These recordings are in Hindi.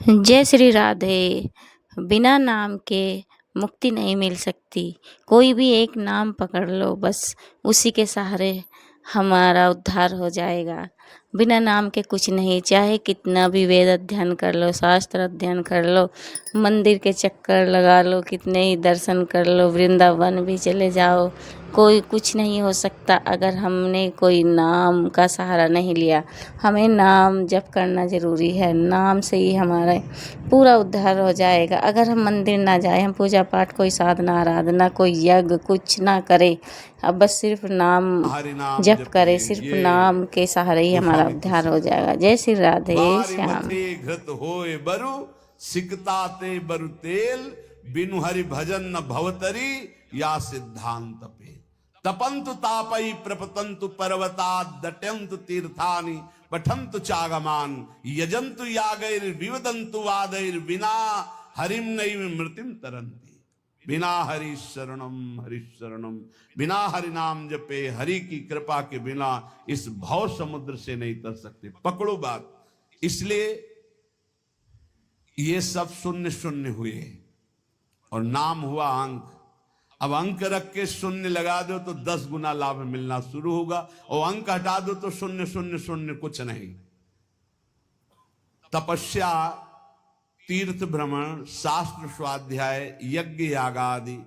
जय श्री राधे। बिना नाम के मुक्ति नहीं मिल सकती। कोई भी एक नाम पकड़ लो, बस उसी के सहारे हमारा उद्धार हो जाएगा। बिना नाम के कुछ नहीं, चाहे कितना भी वेद अध्ययन कर लो, शास्त्र अध्ययन कर लो, मंदिर के चक्कर लगा लो, कितने ही दर्शन कर लो, वृंदावन भी चले जाओ, कोई कुछ नहीं हो सकता अगर हमने कोई नाम का सहारा नहीं लिया। हमें नाम जप करना ज़रूरी है। नाम से ही हमारा पूरा उद्धार हो जाएगा। अगर हम मंदिर ना जाए, हम पूजा पाठ, कोई साधना आराधना, कोई यज्ञ कुछ ना करे, अब बस सिर्फ नाम हरि नाम जप जपे करे, सिर्फ नाम के सहारे ही हमारा उद्धार हो जाएगा। जय श्री राधे बारी श्याम। मथे घृत होए बरु सिकता ते बरु तेल बिनु हरि भजन न भवतरी या सिद्धांत पे तपंतु तापई प्रपतंतु पर्वता दट्यंतु तीर्थानि पठंतु चागमान यजंतु यागैर विवदंतु वादैर बिना हरिम नैव मृतिम तरंती। बिना हरि शरणम, बिना हरि नाम जपे, हरि की कृपा के बिना इस भव समुद्र से नहीं तर सकते। पकड़ो बात। इसलिए ये सब शून्य शून्य हुए और नाम हुआ अंक। अब अंक रख के शून्य लगा दो तो 10 गुना लाभ मिलना शुरू होगा, और अंक हटा दो तो शून्य शून्य शून्य कुछ नहीं। तपस्या, तीर्थ भ्रमण, शास्त्र स्वाध्याय, यज्ञ यागादि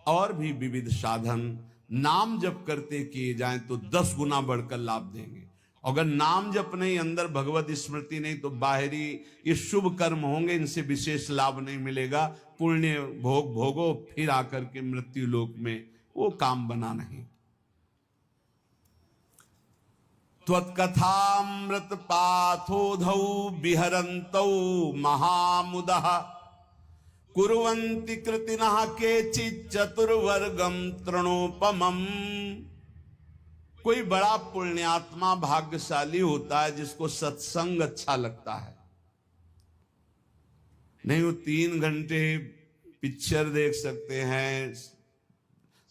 और भी विविध साधन नाम जप करते किए जाएं तो 10 गुना बढ़कर लाभ देंगे। अगर नाम जप नहीं, अंदर भगवत स्मृति नहीं, तो बाहरी ये शुभ कर्म होंगे, इनसे विशेष लाभ नहीं मिलेगा। पुण्य भोग भोगो, फिर आकर के मृत्यु लोक में वो काम बना नहीं। त्वत्कथामृत पाथोधौ विहरन्तौ महामुदः कुर्वन्ति कृतिनः केचित् चतुर्वर्गं तृणोपमम्। कोई बड़ा पुण्यात्मा भाग्यशाली होता है जिसको सत्संग अच्छा लगता है। नहीं, वो 3 घंटे पिक्चर देख सकते हैं,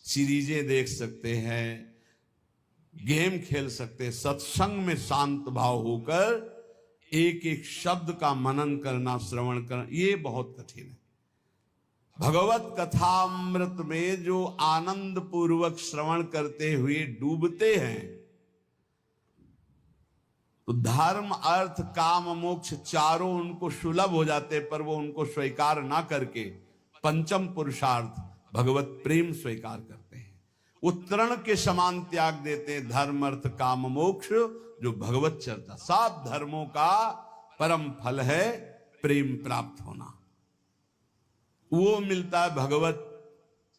सीरीजें देख सकते हैं, गेम खेल सकते हैं। सत्संग में शांत भाव होकर एक एक शब्द का मनन करना, श्रवण करना, ये बहुत कठिन है। भगवत कथामृत में जो आनंद पूर्वक श्रवण करते हुए डूबते हैं, तो धर्म अर्थ काम मोक्ष चारों उनको सुलभ हो जाते, पर वो उनको स्वीकार ना करके पंचम पुरुषार्थ भगवत प्रेम स्वीकार करते हैं। वो तृण के समान त्याग देते हैं, धर्म अर्थ काम मोक्ष, जो भगवत चर्चा। 7 धर्मों का परम फल है प्रेम प्राप्त होना। वो मिलता है भगवत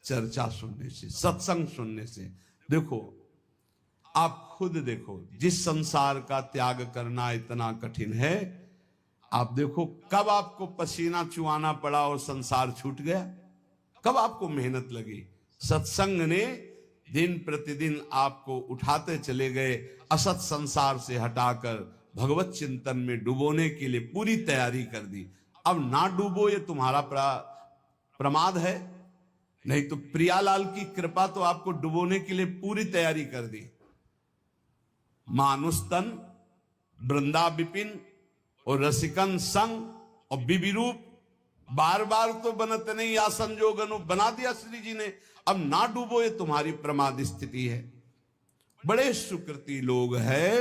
चर्चा सुनने से, सत्संग सुनने से। देखो, आप खुद देखो, जिस संसार का त्याग करना इतना कठिन है, आप देखो कब आपको पसीना चुआना पड़ा और संसार छूट गया, कब आपको मेहनत लगी। सत्संग ने दिन प्रतिदिन आपको उठाते चले गए, असत संसार से हटाकर भगवत चिंतन में डुबोने के लिए पूरी तैयारी कर दी। अब ना डूबो, ये तुम्हारा प्रमाद है। नहीं तो प्रियालाल की कृपा तो आपको डुबोने के लिए पूरी तैयारी कर दी। मानुस्तन, वृंदा विपिन और रसिकन संग और विविरूप, बार बार तो बनत नहीं, या संजोग अनु बना दिया श्री जी ने। अब ना डूबो, ये तुम्हारी प्रमाद स्थिति है। बड़े सुकृति लोग हैं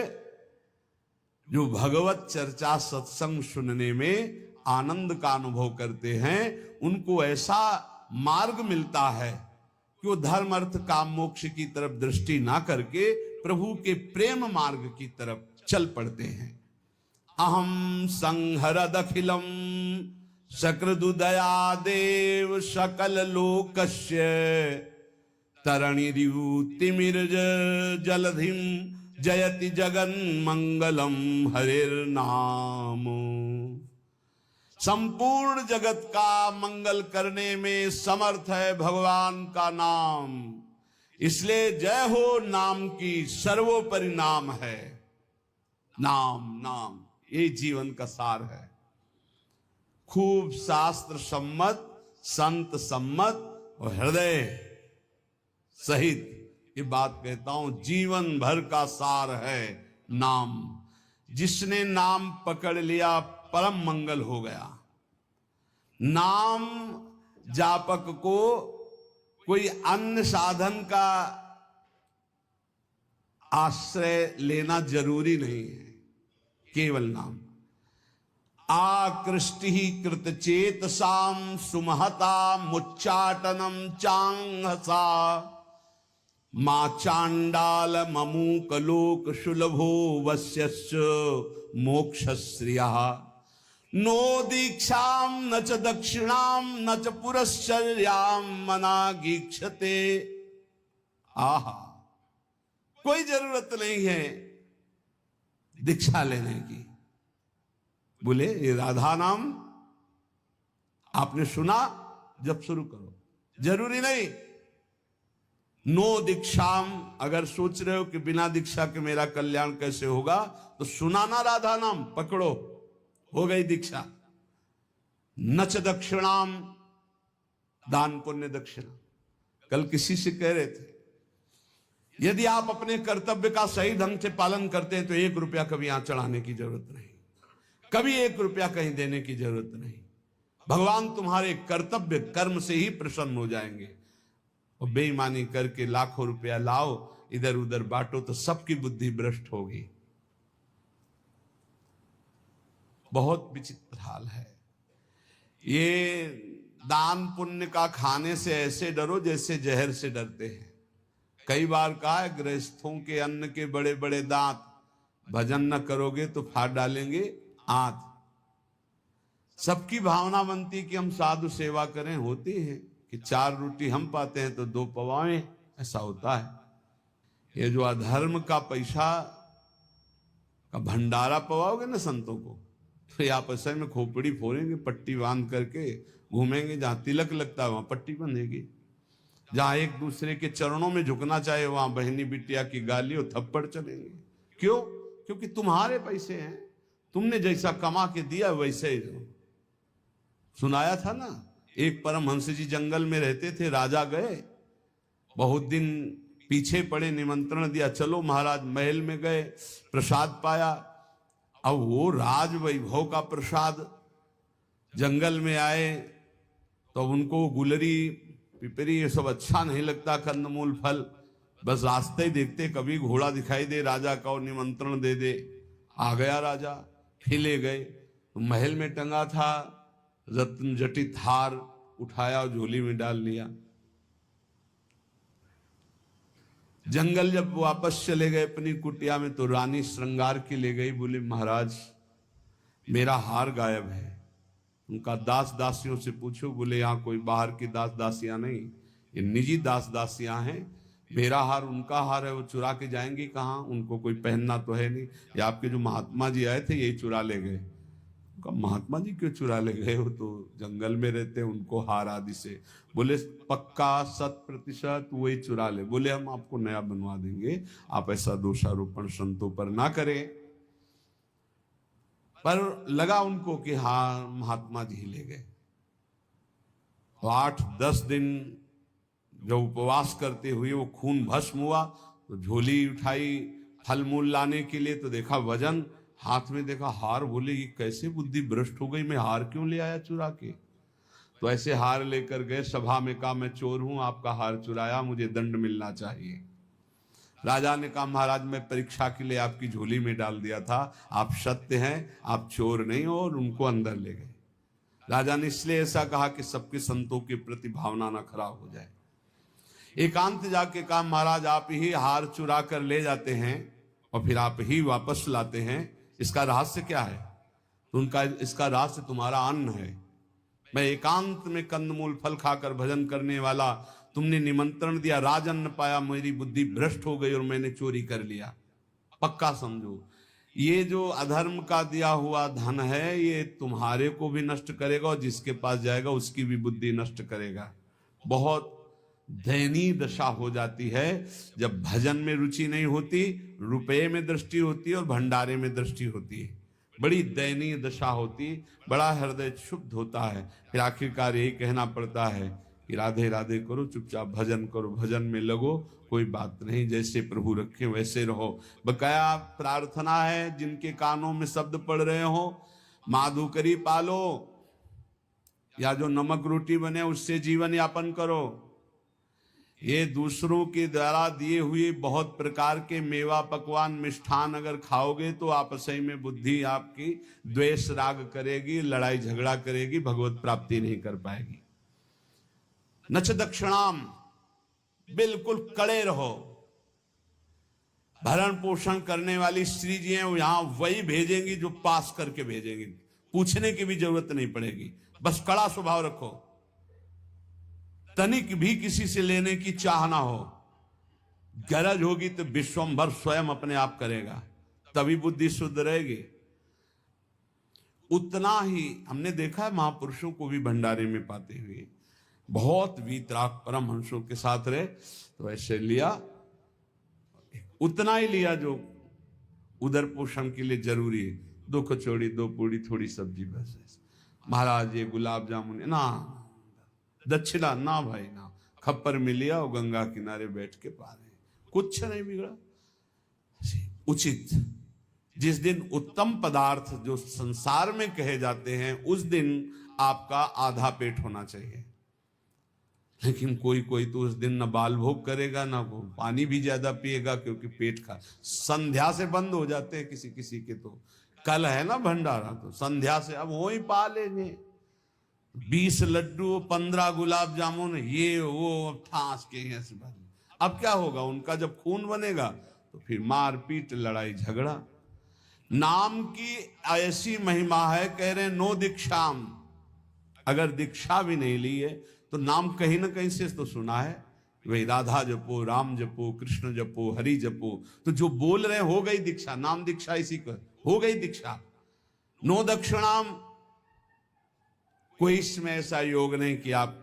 जो भगवत चर्चा सत्संग सुनने में आनंद का अनुभव करते हैं। उनको ऐसा मार्ग मिलता है कि वो धर्म अर्थ काम मोक्ष की तरफ दृष्टि ना करके प्रभु के प्रेम मार्ग की तरफ चल पड़ते हैं। अहम संहरदखिलम सकृदुदया देव सकल लोकस्य तरणिरितिमिर्ज जलधिम जयति जगन मंगलम हरिर्नाम। संपूर्ण जगत का मंगल करने में समर्थ है भगवान का नाम। इसलिए जय हो नाम की, सर्वोपरि नाम है। नाम नाम ये जीवन का सार है। खूब शास्त्र सम्मत, संत सम्मत और हृदय सहित ये बात कहता हूं, जीवन भर का सार है नाम। जिसने नाम पकड़ लिया परम मंगल हो गया। नाम जापक को कोई अन्य साधन का आश्रय लेना जरूरी नहीं है, केवल नाम। आकृष्टि कृत चेतसाम सुमहता मुच्चाटनम चांगसा मा चांडाल ममूकलोक शुलभो वश्यश्च मोक्षश्रिया नो दीक्षाम न च दक्षिणाम न च पुरश्चर्याम मनागीक्षते। आहा, कोई जरूरत नहीं है दीक्षा लेने की। बोले ये राधा नाम आपने सुना, जब शुरू करो, जरूरी नहीं। नो दीक्षाम, अगर सोच रहे हो कि बिना दीक्षा के मेरा कल्याण कैसे होगा, तो सुना ना राधा नाम, पकड़ो, हो गई दीक्षा। नच दक्षिणाम, दान पुण्य दक्षिणा। कल किसी से कह रहे थे, यदि आप अपने कर्तव्य का सही ढंग से पालन करते हैं तो 1 रुपया कभी यहां चढ़ाने की जरूरत नहीं, कभी 1 रुपया कहीं देने की जरूरत नहीं। भगवान तुम्हारे कर्तव्य कर्म से ही प्रसन्न हो जाएंगे। और बेईमानी करके लाखों रुपया लाओ, इधर उधर बांटो, तो सबकी बुद्धि भ्रष्ट होगी। बहुत विचित्र हाल है। ये दान पुण्य का खाने से ऐसे डरो जैसे जहर से डरते हैं। कई बार कहा है, गृहस्थों के अन्न के बड़े बड़े दांत, भजन न करोगे तो फाड़ डालेंगे आंत। सबकी भावना बनती कि हम साधु सेवा करें, होती है कि 4 रोटी हम पाते हैं तो 2 पवाएं, ऐसा होता है। ये जो अधर्म का पैसा का भंडारा पवाओगे ना संतों को, तो ये आपस में खोपड़ी फोड़ेंगे, पट्टी बांध करके घूमेंगे। जहां तिलक लगता है वहां पट्टी बंधेगी, जहां एक दूसरे के चरणों में झुकना चाहे वहां बहनी बिटिया की गाली और थप्पड़ चलेंगे। क्यों? क्योंकि तुम्हारे पैसे हैं, तुमने जैसा कमा के दिया वैसे ही दो। सुनाया था ना, एक परमहंस जी जंगल में रहते थे, राजा गए, बहुत दिन पीछे पड़े, निमंत्रण दिया, चलो महाराज। महल में गए, प्रसाद पाया। अब वो राज वैभव का प्रसाद, जंगल में आए तो उनको गुलरी पिपरी ये सब अच्छा नहीं लगता, कंदमूल फल। बस रास्ते ही देखते कभी घोड़ा दिखाई दे राजा का और निमंत्रण दे दे। आ गया राजा, ले गए तो महल में टंगा था रत्न जटित हार, उठाया और झोली में डाल लिया। जंगल जब वापस चले गए अपनी कुटिया में तो रानी श्रृंगार के ले गई। बोले महाराज मेरा हार गायब है। उनका दास दासियों से पूछो। बोले यहाँ कोई बाहर की दास दासियां नहीं, ये निजी दास दासियां हैं। मेरा हार उनका हार है, वो चुरा के जाएंगी कहाँ? उनको कोई पहनना तो है नहीं। ये आपके जो महात्मा जी आए थे यही चुरा ले गए। महात्मा जी क्यों चुरा ले गए? वो तो जंगल में रहते, उनको हार आदि से। बोले पक्का 100% वही चुरा ले। बोले हम आपको नया बनवा देंगे, आप ऐसा दोषारोपण संतों पर ना करें। पर लगा उनको कि हाँ महात्मा जी ले गए। तो 8-10 दिन जब उपवास करते हुए वो खून भस्म हुआ तो झोली उठाई फल मूल लाने के लिए, तो देखा वजन, हाथ में देखा हार। बोले ये कैसे बुद्धि भ्रष्ट हो गई, मैं हार क्यों ले आया चुरा के? तो ऐसे हार लेकर गए, सभा में कहा मैं चोर हूं, आपका हार चुराया, मुझे दंड मिलना चाहिए। राजा ने कहा महाराज मैं परीक्षा के लिए आपकी झोली में डाल दिया था, आप सत्य हैं, आप चोर नहीं हो। और उनको अंदर ले गए। राजा ने इसलिए ऐसा कहा कि सबके संतों के प्रति भावना ना खराब हो जाए। एकांत जाके कहा महाराज आप ही हार चुरा कर ले जाते हैं और फिर आप ही वापस लाते हैं, इसका रहस्य क्या है? तो उनका इसका रहस्य तुम्हारा अन्न है। मैं एकांत में कंदमूल फल खाकर भजन करने वाला, तुमने निमंत्रण दिया, राजन्न पाया, मेरी बुद्धि भ्रष्ट हो गई और मैंने चोरी कर लिया। पक्का समझो ये जो अधर्म का दिया हुआ धन है ये तुम्हारे को भी नष्ट करेगा और जिसके पास जाएगा उसकी भी बुद्धि नष्ट करेगा। बहुत दयनीय दशा हो जाती है जब भजन में रुचि नहीं होती, रुपये में दृष्टि होती है और भंडारे में दृष्टि होती है। बड़ी दयनीय दशा होती, बड़ा हृदय क्षुब्ध होता है। फिर आखिरकार यही कहना पड़ता है कि राधे राधे करो, चुपचाप भजन करो, भजन में लगो, कोई बात नहीं, जैसे प्रभु रखे वैसे रहो। बकाया प्रार्थना है जिनके कानों में शब्द पड़ रहे हो, माधुकरी पालो या जो नमक रोटी बने उससे जीवन यापन करो। ये दूसरों के द्वारा दिए हुए बहुत प्रकार के मेवा पकवान मिष्ठान अगर खाओगे तो आपस में बुद्धि आपकी द्वेष राग करेगी, लड़ाई झगड़ा करेगी, भगवत प्राप्ति नहीं कर पाएगी। नच दक्षिणाम, बिल्कुल कड़े रहो। भरण पोषण करने वाली स्त्री जी हैं, वो यहां वही भेजेंगी जो पास करके भेजेंगी, पूछने की भी जरूरत नहीं पड़ेगी, बस कड़ा स्वभाव रखो, तनिक भी किसी से लेने की चाह ना हो। गरज होगी तो विश्वंभर स्वयं अपने आप करेगा, तभी बुद्धि शुद्ध रहेगी। उतना ही हमने देखा है महापुरुषों को भी भंडारे में पाते हुए, बहुत वीतराग परमहंसों के साथ रहे तो ऐसे लिया, उतना ही लिया जो उदर पोषण के लिए जरूरी है, 2 कचौड़ी 2 पूड़ी थोड़ी सब्जी बस। महाराज ये गुलाब जामुन ना, दक्षिणा ना भाई ना, खप्पर में लिया और गंगा किनारे बैठ के पा रहे, कुछ नहीं बिगड़ा। उचित जिस दिन उत्तम पदार्थ जो संसार में कहे जाते हैं उस दिन आपका आधा पेट होना चाहिए, लेकिन कोई कोई तो उस दिन न बाल भोग करेगा ना पानी भी ज्यादा पिएगा, क्योंकि पेट का संध्या से बंद हो जाते हैं किसी किसी के। तो कल है ना भंडारा, तो संध्या से अब वही पा लेंगे, 20 लड्डू 15 गुलाब जामुन ये वो ठास के हैं। अब क्या होगा उनका, जब खून बनेगा तो फिर मारपीट लड़ाई झगड़ा। नाम की ऐसी महिमा है, कह रहे नो दीक्षाम, अगर दीक्षा भी नहीं ली है तो नाम कहीं ना कहीं से तो सुना है, वही राधा जपो, राम जपो, कृष्ण जपो, हरि जपो, तो जो बोल रहे हो गई दीक्षा, नाम दीक्षा इसी को हो गई दीक्षा। नो दक्षिणाम, कोई इसमें ऐसा योग नहीं कि आप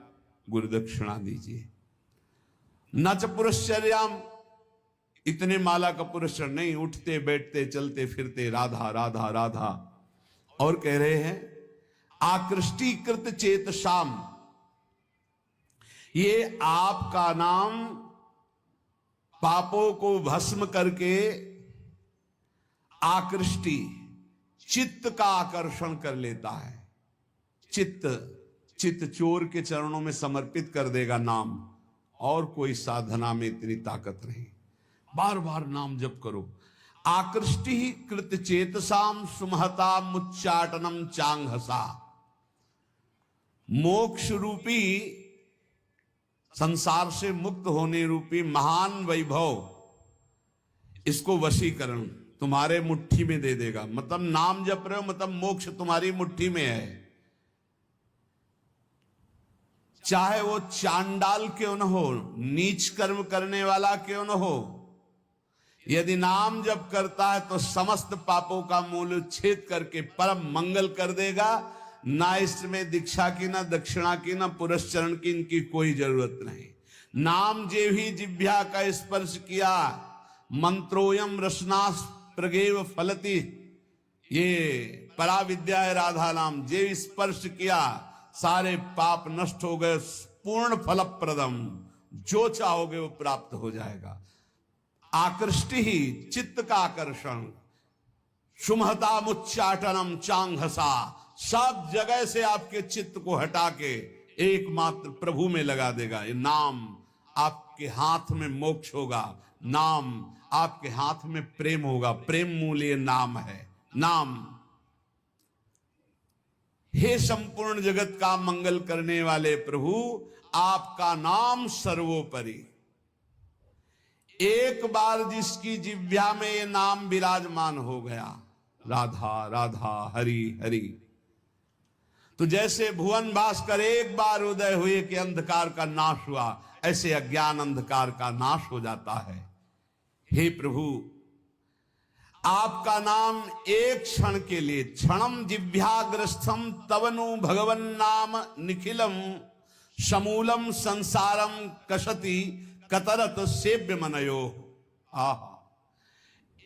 गुरु दक्षिणा दीजिए। न च पुरश्चर्याम, इतने माला का पुरस्कार नहीं, उठते बैठते चलते फिरते राधा राधा राधा। और कह रहे हैं आकृष्टीकृत चेत शाम, ये आपका नाम पापों को भस्म करके आकृष्टि चित्त का आकर्षण कर लेता है। चित्त चोर के चरणों में समर्पित कर देगा नाम, और कोई साधना में इतनी ताकत नहीं। बार बार नाम जप करो। आकृष्टि कृत चेतसाम सुमहता मुच्चाटनम चांगहसा, मोक्ष रूपी संसार से मुक्त होने रूपी महान वैभव, इसको वशीकरण तुम्हारे मुट्ठी में दे देगा। मतलब नाम जप रहे हो मतलब मोक्ष तुम्हारी मुट्ठी में है, चाहे वो चांडाल क्यों न हो, नीच कर्म करने वाला क्यों न हो। यदि नाम जप करता है तो समस्त पापों का मूल छेद करके परम मंगल कर देगा। ना इसमें दीक्षा की, ना दक्षिणा की, ना पुरस्चरण की, इनकी कोई जरूरत नहीं। नाम जे ही जिह्वा का स्पर्श किया, मंत्रोयम रसनास प्रगेव फलति, ये पराविद्या है राधा नाम। जे स्पर्श किया सारे पाप नष्ट हो गए, पूर्ण फलप्रदम, जो चाहोगे वो प्राप्त हो जाएगा। आकृष्टि ही चित्त का आकर्षण, सुमहता मुच्चाटनम चांगहसा, सब जगह से आपके चित्त को हटा के एकमात्र प्रभु में लगा देगा। ये नाम आपके हाथ में मोक्ष होगा, नाम आपके हाथ में प्रेम होगा, प्रेम मूल ये नाम है। नाम हे संपूर्ण जगत का मंगल करने वाले प्रभु, आपका नाम सर्वोपरि। एक बार जिसकी जिह्वा में ये नाम विराजमान हो गया, राधा राधा हरि हरि, तो जैसे भुवन भास्कर एक बार उदय हुए कि अंधकार का नाश हुआ, ऐसे अज्ञान अंधकार का नाश हो जाता है। हे प्रभु, आपका नाम एक क्षण के लिए, क्षणम जिह्वाग्रस्थम तवनु भगवन नाम निखिलम समूलम संसारम कसति कतरत सेव्य मनयो। आहा,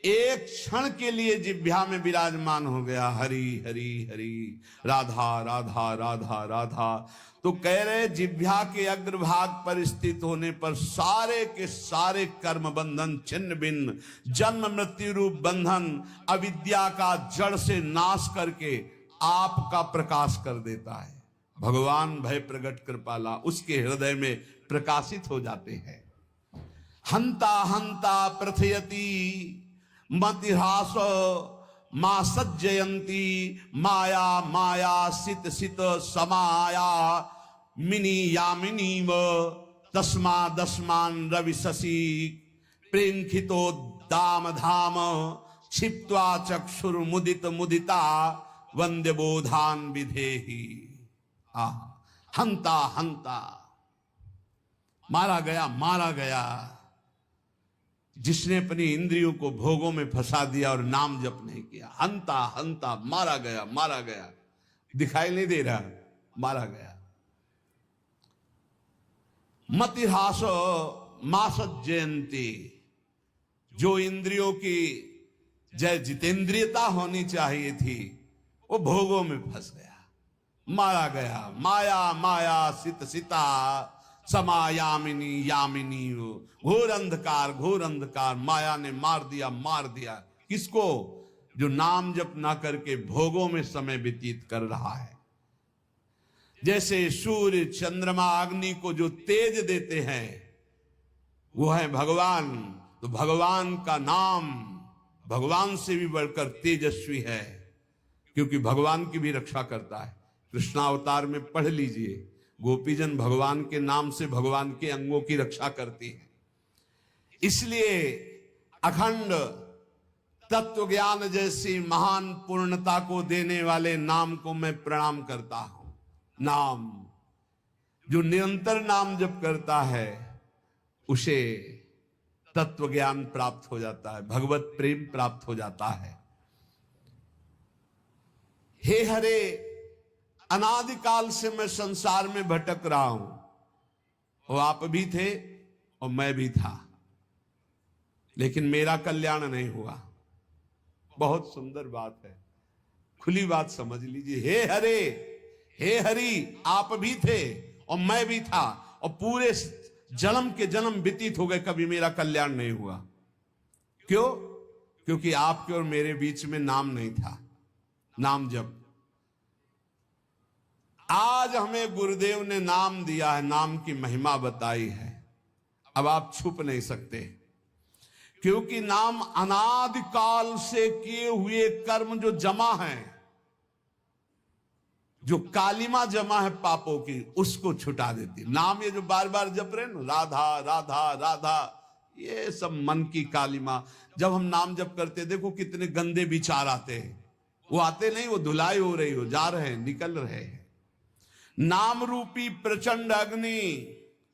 एक क्षण के लिए जिह्वा में विराजमान हो गया, हरि हरि हरि, राधा राधा राधा राधा। तो कह रहे जिह्वा के अग्रभाग पर स्थित होने पर सारे के सारे कर्म बंधन छिन्न भिन्न, जन्म मृत्यु रूप बंधन अविद्या का जड़ से नाश करके आपका प्रकाश कर देता है। भगवान भय प्रगट कृपाला उसके हृदय में प्रकाशित हो जाते हैं। हंता हंता प्रथयति मतिहास मां सज्जयंती माया माया सित सित समाया मिनी यामिनी व तस्मा दस्मान रवि शशि प्रेंखितो दाम धाम क्षिप्त्वा चक्षुर मुदित मुदिता वंद्य बोधान विधेहि। हंता हंता, मारा गया मारा गया, जिसने अपनी इंद्रियों को भोगों में फंसा दिया और नाम जप नहीं किया। हंता हंता, मारा गया मारा गया, दिखाई नहीं दे रहा, मारा गया। मतिहास मास जयंती, जो इंद्रियों की जय जितेंद्रियता होनी चाहिए थी वो भोगों में फंस गया, मारा गया। माया माया सित सिता समायामिनी यामिनी, घोर अंधकार माया ने मार दिया। किसको? जो नाम जप ना करके भोगों में समय व्यतीत कर रहा है। जैसे सूर्य चंद्रमा अग्नि को जो तेज देते हैं वो है भगवान, तो भगवान का नाम भगवान से भी बढ़कर तेजस्वी है, क्योंकि भगवान की भी रक्षा करता है। कृष्णावतार में पढ़ लीजिए, गोपीजन भगवान के नाम से भगवान के अंगों की रक्षा करती है। इसलिए अखंड तत्व ज्ञान जैसी महान पूर्णता को देने वाले नाम को मैं प्रणाम करता हूं। नाम, जो निरंतर नाम जप करता है उसे तत्व ज्ञान प्राप्त हो जाता है, भगवत प्रेम प्राप्त हो जाता है। हे हरे, अनादिकाल से मैं संसार में भटक रहा हूं, वो आप भी थे और मैं भी था, लेकिन मेरा कल्याण नहीं हुआ। बहुत सुंदर बात है, खुली बात समझ लीजिए। हे हरे, हे हरि, आप भी थे और मैं भी था, और पूरे जन्म के जन्म व्यतीत हो गए, कभी मेरा कल्याण नहीं हुआ। क्यों? क्योंकि आपके और मेरे बीच में नाम नहीं था, नाम जप। आज हमें गुरुदेव ने नाम दिया है, नाम की महिमा बताई है, अब आप छुप नहीं सकते, क्योंकि नाम अनादिकाल से किए हुए कर्म जो जमा है, जो कालिमा जमा है पापों की, उसको छुटा देती। नाम ये जो बार बार जप रहे ना, राधा राधा राधा, ये सब मन की कालिमा। जब हम नाम जप करते, देखो कितने गंदे विचार आते हैं, वो आते नहीं, वो धुलाई हो रही हो, जा रहे हैं, निकल रहे हैं। नाम रूपी प्रचंड अग्नि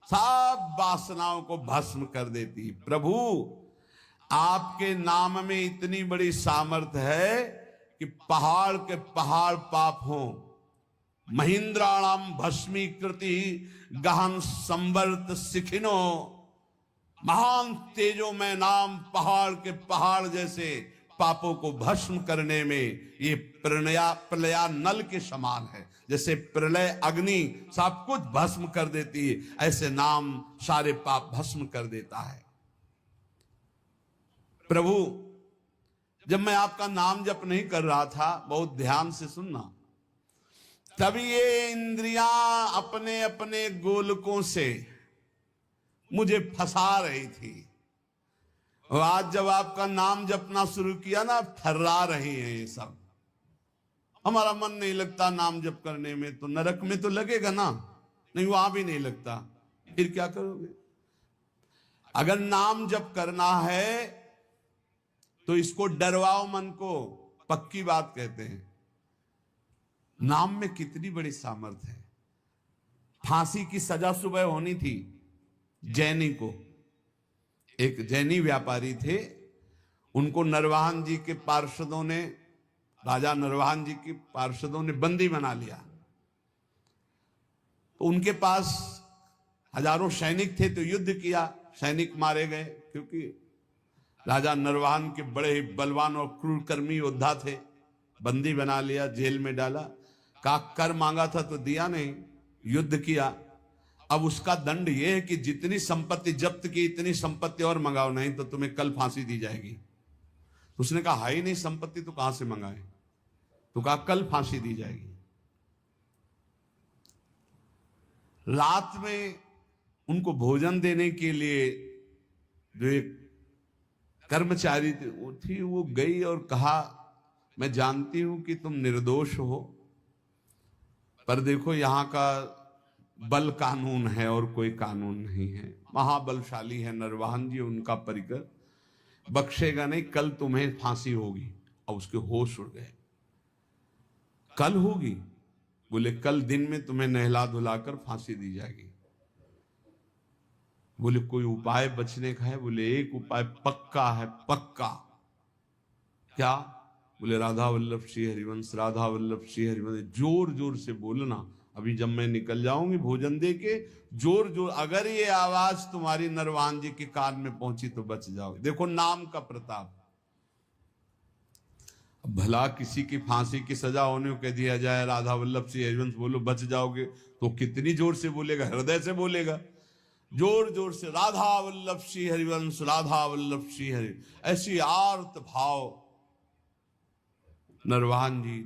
सब वासनाओं को भस्म कर देती। प्रभु, आपके नाम में इतनी बड़ी सामर्थ्य है कि पहाड़ के पहाड़ पाप हो। महिंद्राणाम भस्मीकृति गहन संवर्त सिखिनो, महान तेजो में नाम पहाड़ के पहाड़ जैसे पापों को भस्म करने में ये प्रलया नल के समान है। जैसे प्रलय अग्नि सब कुछ भस्म कर देती है, ऐसे नाम सारे पाप भस्म कर देता है। प्रभु, जब मैं आपका नाम जप नहीं कर रहा था, बहुत ध्यान से सुनना, तभी ये इंद्रियां अपने अपने गोलकों से मुझे फंसा रही थी। और आज जब आपका नाम जपना शुरू किया ना, थर्रा रही हैं ये सब। हमारा मन नहीं लगता नाम जप करने में, तो नरक में तो लगेगा ना, नहीं वहां भी नहीं लगता, फिर क्या करोगे? अगर नाम जप करना है तो इसको डरवाओ मन को, पक्की बात कहते हैं। नाम में कितनी बड़ी सामर्थ्य है। फांसी की सजा सुबह होनी थी जैनी को। एक जैनी व्यापारी थे, उनको नरवाहन जी के पार्षदों ने, राजा नरवाहन जी के पार्षदों ने बंदी बना लिया। तो उनके पास हजारों सैनिक थे, तो युद्ध किया, सैनिक मारे गए, क्योंकि राजा नरवाहन के बड़े ही बलवान और क्रूरकर्मी योद्धा थे। बंदी बना लिया, जेल में डाला, कहा कर मांगा था तो दिया नहीं, युद्ध किया। अब उसका दंड यह है कि जितनी संपत्ति जब्त की इतनी संपत्ति और मंगाओ, नहीं तो तुम्हें कल फांसी दी जाएगी। उसने कहा हाई नहीं संपत्ति तो कहां से मंगाए? तो कहा कल फांसी दी जाएगी। रात में उनको भोजन देने के लिए जो एक कर्मचारी थी वो गई और कहा, मैं जानती हूं कि तुम निर्दोष हो, पर देखो यहां का बल कानून है और कोई कानून नहीं है। महाबलशाली है नरवाहन जी, उनका परिकर बख्शेगा नहीं, कल तुम्हें फांसी होगी। और उसके होश उड़ गए। कल होगी? बोले कल दिन में तुम्हें नहला धुलाकर फांसी दी जाएगी। बोले कोई उपाय बचने का है? बोले एक उपाय पक्का है, पक्का। क्या? बोले राधा वल्लभ श्री हरिवंश, राधा वल्लभ श्री हरिवंश। जोर जोर से बोलना, अभी जब मैं निकल जाऊंगी भोजन दे के, जोर जोर, अगर ये आवाज तुम्हारी नरवान जी के कान में पहुंची तो बच जाओगे। देखो नाम का प्रताप। भला किसी की फांसी की सजा होने को कह दिया जाए राधा वल्लभ श्री हरिवंश बोलो बच जाओगे, तो कितनी जोर से बोलेगा? हृदय से बोलेगा, जोर जोर से राधा वल्लभ श्री हरिवंश, राधा वल्लभ श्री हरि। ऐसी आर्त भाव नरवाहन जी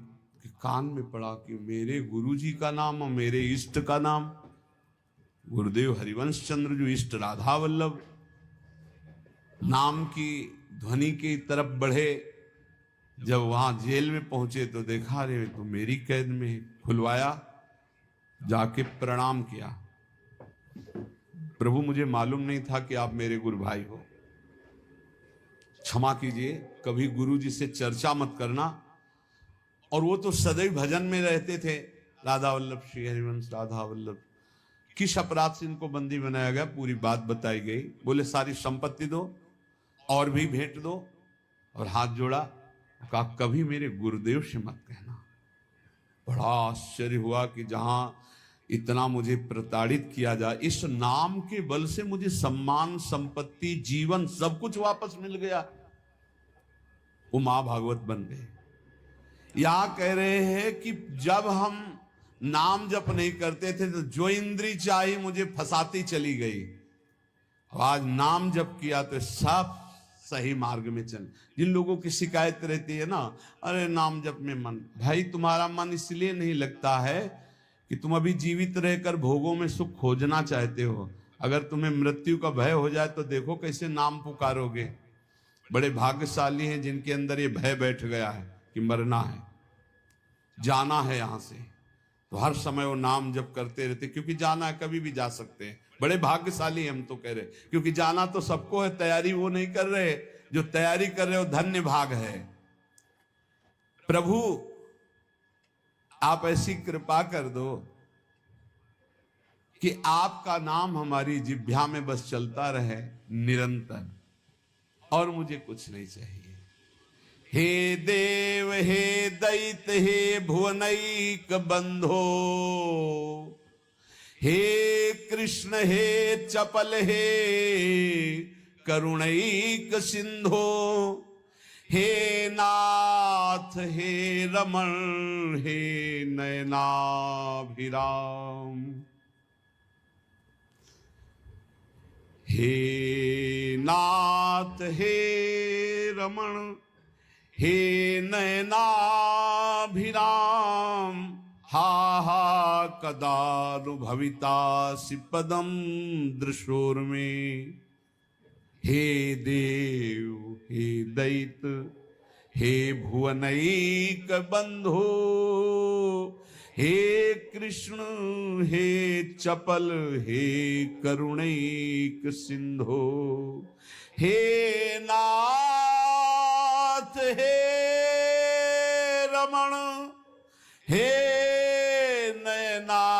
के कान में पड़ा कि मेरे गुरु जी का नाम और मेरे इष्ट का नाम, गुरुदेव हरिवंश चंद्र जो इष्ट राधा वल्लभ, नाम की ध्वनि की तरफ बढ़े। जब वहां जेल में पहुंचे तो देखा रे तो मेरी कैद में। खुलवाया, जाके प्रणाम किया, प्रभु मुझे मालूम नहीं था कि आप मेरे गुरु भाई हो, क्षमा कीजिए, कभी गुरु जी से चर्चा मत करना। और वो तो सदैव भजन में रहते थे, राधा वल्लभ श्री हरिवंश, राधा वल्लभ। किस अपराध से इनको बंदी बनाया गया, पूरी बात बताई गई। बोले सारी संपत्ति दो और भी भेंट दो, और हाथ जोड़ा, कहा कभी मेरे गुरुदेव से मत कहना। बड़ा आश्चर्य हुआ कि जहां इतना मुझे प्रताड़ित किया जाए, इस नाम के बल से मुझे सम्मान, संपत्ति, जीवन सब कुछ वापस मिल गया। वो मां भागवत बन गए। यहां कह रहे हैं कि जब हम नाम जप नहीं करते थे तो जो इंद्री चाही मुझे फंसाती चली गई, आज नाम जप किया तो सब सही मार्ग में चल। जिन लोगों की शिकायत रहती है ना, अरे नाम जप में मन, भाई तुम्हारा मन इसलिए नहीं लगता है कि तुम अभी जीवित रहकर भोगों में सुख खोजना चाहते हो। अगर तुम्हें मृत्यु का भय हो जाए तो देखो कैसे नाम पुकारोगे। बड़े भाग्यशाली हैं जिनके अंदर ये भय बैठ गया है कि मरना है, जाना है यहां से, तो हर समय वो नाम जप करते रहते, क्योंकि जाना है, कभी भी जा सकते हैं। बड़े भाग्यशाली हम तो कह रहे, क्योंकि जाना तो सबको है, तैयारी वो नहीं कर रहे। जो तैयारी कर रहे हो धन्य भाग है। प्रभु आप ऐसी कृपा कर दो कि आपका नाम हमारी जिह्वा में बस चलता रहे निरंतर, और मुझे कुछ नहीं चाहिए। हे देव हे दैत हे भुवनैक बंधो, हे कृष्ण हे चपल हे करुणैक सिंधो, हे नाथ हे रमण हे नयनाभिराम, हे नाथ हे रमण हे नयनाभिराम, हा हा कदानुभवितासि पदम दृशोर्मे, हे देव हे दैत हे भुवनैक बंधो, हे कृष्ण हे चपल हे करुणैक सिंधो, हे नाथ हे रमण हे नयनाभिराम,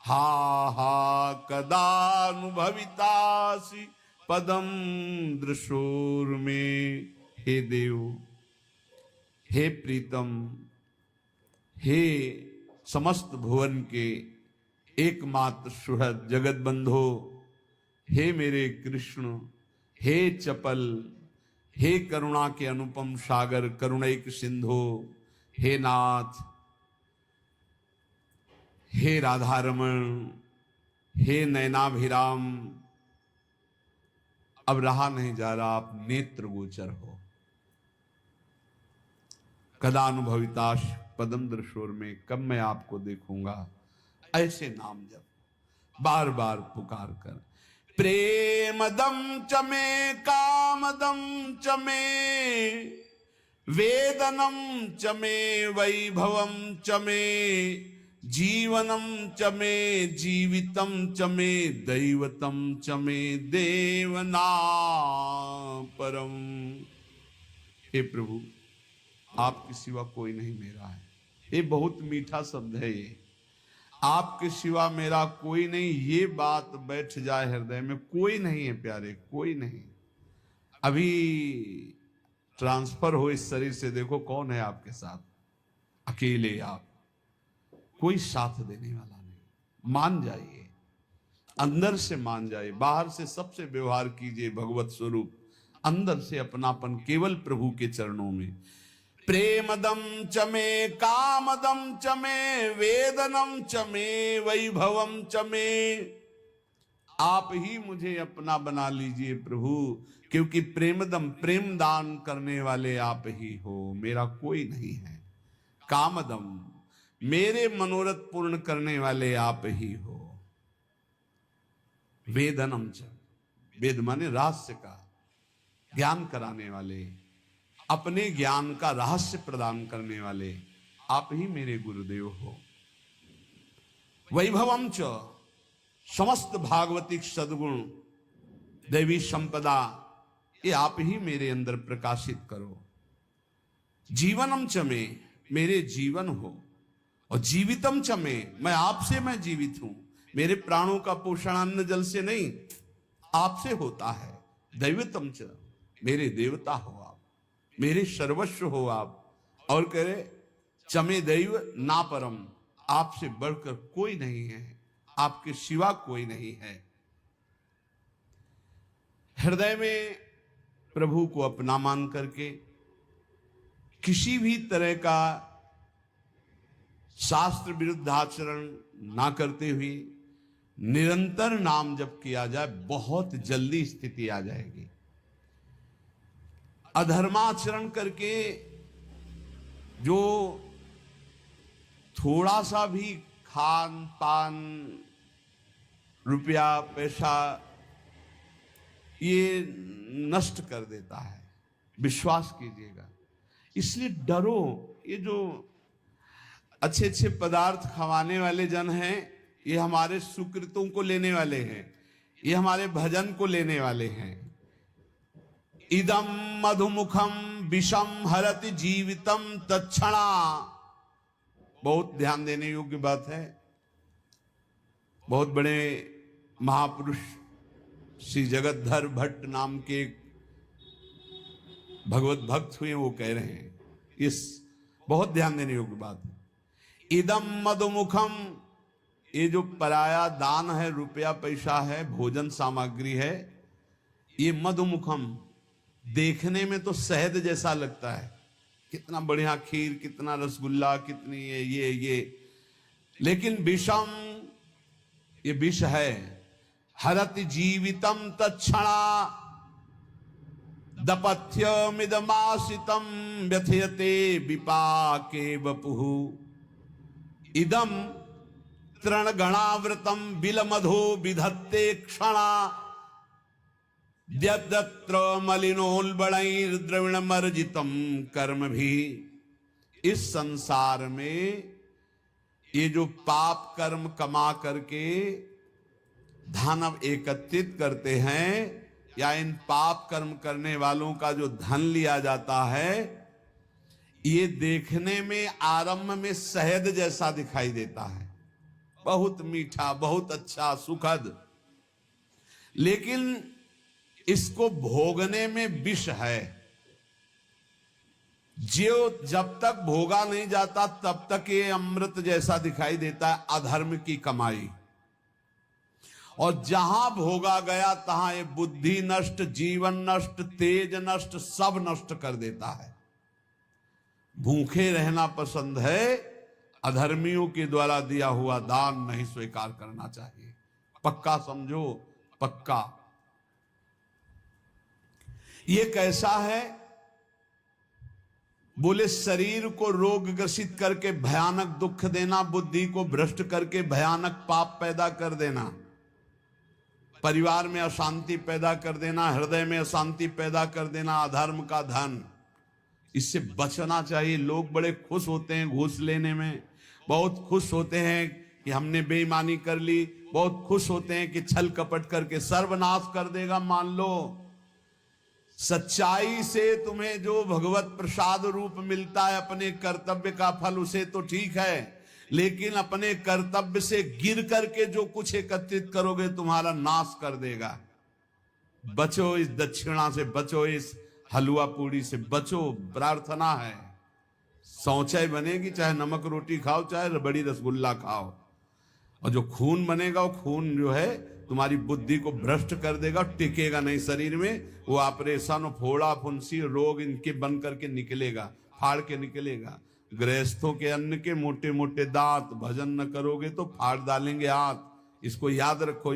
हा हा कदानुभवितासि पदम दृशोर्मे। हे देव हे प्रीतम हे समस्त भुवन के एकमात्र सुहृद जगत बंधो, हे मेरे कृष्ण हे चपल हे करुणा के अनुपम सागर करुणैक सिंधो, हे नाथ हे राधारमण हे नयनाभिराम। अब रहा नहीं जा रहा, आप नेत्र गोचर हो। कदानुभविताश पदम दृशोर में, कब मैं आपको देखूंगा। ऐसे नाम जप बार बार पुकार कर, प्रेमदम चमे कामदम चमे वेदनम चमे वैभवम चमे जीवनम चमे जीवितम चमे दैवतम चमे देवना परम। हे प्रभु, आपके सिवा कोई नहीं मेरा है। ये बहुत मीठा शब्द है ये, आपके सिवा मेरा कोई नहीं। ये बात बैठ जाए हृदय में, कोई नहीं है प्यारे, कोई नहीं। अभी ट्रांसफर हो इस शरीर से, देखो कौन है आपके साथ। अकेले आप, कोई साथ देने वाला नहीं। मान जाइए, अंदर से मान जाइए। बाहर से सबसे व्यवहार कीजिए भगवत स्वरूप, अंदर से अपनापन केवल प्रभु के चरणों में। प्रेमदम चमे कामदम चमे वेदनम चमे वैभवम चमे। आप ही मुझे अपना बना लीजिए प्रभु, क्योंकि प्रेमदम, प्रेम दान करने वाले आप ही हो, मेरा कोई नहीं है। कामदम, मेरे मनोरथ पूर्ण करने वाले आप ही हो। वेदनम च, वेद माने रहस्य का ज्ञान कराने वाले, अपने ज्ञान का रहस्य प्रदान करने वाले आप ही मेरे गुरुदेव हो। वैभवम च, समस्त भागवतिक सद्गुण दैवी संपदा ये आप ही मेरे अंदर प्रकाशित करो। जीवनम च में, मेरे जीवन हो। और जीवितम च में, मैं आपसे मैं जीवित हूं। मेरे प्राणों का पोषण अन्न जल से नहीं, आपसे होता है। दैवतम च, मेरे देवता हो आप, मेरे सर्वस्व हो आप। और कह रहे चमे दैव ना परम, आपसे बढ़कर कोई नहीं है, आपके सिवा कोई नहीं है। हृदय में प्रभु को अपना मान करके किसी भी तरह का शास्त्र विरुद्ध आचरण ना करते हुए निरंतर नाम जप किया जाए, बहुत जल्दी स्थिति आ जाएगी। अधर्माचरण करके जो थोड़ा सा भी खान पान, रुपया पैसा ये नष्ट कर देता है, विश्वास कीजिएगा। इसलिए डरो। ये जो अच्छे अच्छे पदार्थ खवाने वाले जन हैं, ये हमारे सुकृतों को लेने वाले हैं, ये हमारे भजन को लेने वाले हैं। इदम मधुमुखम विषम हरति जीवितम तत्क्षणा। बहुत ध्यान देने योग्य बात है। बहुत बड़े महापुरुष श्री जगतधर भट्ट नाम के भगवत भक्त हुए, वो कह रहे हैं, इस बहुत ध्यान देने योग्य बात है। इदम मधुमुखम, ये जो पराया दान है, रुपया पैसा है, भोजन सामग्री है, ये मधुमुखम, देखने में तो शहद जैसा लगता है, कितना बढ़िया खीर, कितना रसगुल्ला, कितनी ये, लेकिन विषम, ये विष है। हरति जीवितम तत्क्षणा दपथ्यमिदमासितम व्यथयते विपाके वपुः। इदम तृणगणावृतम बिलमधो विधत्ते क्षणा द्यत्र मलिनोल्बणैर्द्रविणमर्जितम कर्म भी। इस संसार में ये जो पाप कर्म कमा करके धन एकत्रित करते हैं, या इन पाप कर्म करने वालों का जो धन लिया जाता है, ये देखने में आरंभ में शहद जैसा दिखाई देता है, बहुत मीठा, बहुत अच्छा, सुखद, लेकिन इसको भोगने में विष है। जो जब तक भोगा नहीं जाता तब तक ये अमृत जैसा दिखाई देता है, अधर्म की कमाई। और जहां भोगा गया तहां ये बुद्धि नष्ट, जीवन नष्ट, तेज नष्ट, सब नष्ट कर देता है। भूखे रहना पसंद है, अधर्मियों के द्वारा दिया हुआ दान नहीं स्वीकार करना चाहिए। पक्का समझो, पक्का। ये कैसा है? बोले शरीर को रोग ग्रसित करके भयानक दुख देना, बुद्धि को भ्रष्ट करके भयानक पाप पैदा कर देना, परिवार में अशांति पैदा कर देना, हृदय में अशांति पैदा कर देना, अधर्म का धन, इससे बचना चाहिए। लोग बड़े खुश होते हैं घूस लेने में, बहुत खुश होते हैं कि हमने बेईमानी कर ली, बहुत खुश होते हैं कि छल कपट करके सर्वनाश कर देगा। मान लो सच्चाई से तुम्हें जो भगवत प्रसाद रूप मिलता है अपने कर्तव्य का फल, उसे तो ठीक है, लेकिन अपने कर्तव्य से गिर करके जो कुछ एकत्रित करोगे तुम्हारा नाश कर देगा। बचो इस दक्षिणा से, बचो इस हलवा पूड़ी से बचो। प्रार्थना है, शौचाई बनेगी चाहे नमक रोटी खाओ चाहे रबड़ी रसगुल्ला खाओ, और जो खून बनेगा वो खून जो है तुम्हारी बुद्धि को भ्रष्ट कर देगा, टिकेगा नहीं शरीर में। वो ऑपरेशन, फोड़ा फुंसी रोग इनके बन करके निकलेगा, फाड़ के निकलेगा। गृहस्थों के अन्न के मोटे मोटे दांत, भजन न करोगे तो फाड़ डालेंगे हाथ, इसको याद रखो।